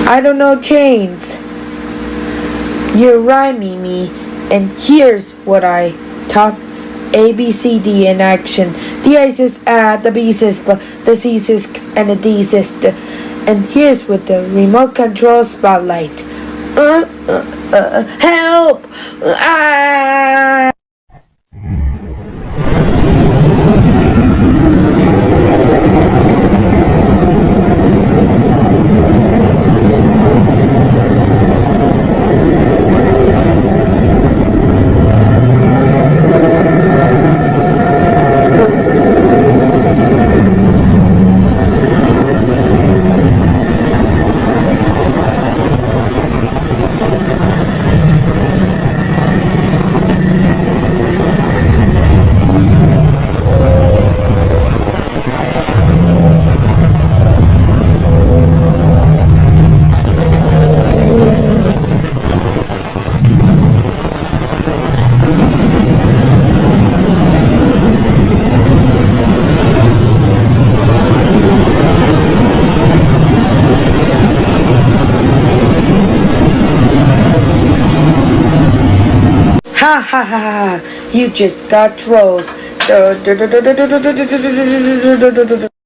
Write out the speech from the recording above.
I don't know chains. You're rhyming me, and here's what I taught. A, B, C, D in action. The A says A, the B says B, the C says K, and the D says D. And here's with the remote control spotlight. Help! Ah! Ha ha ha ha! You just got trolls.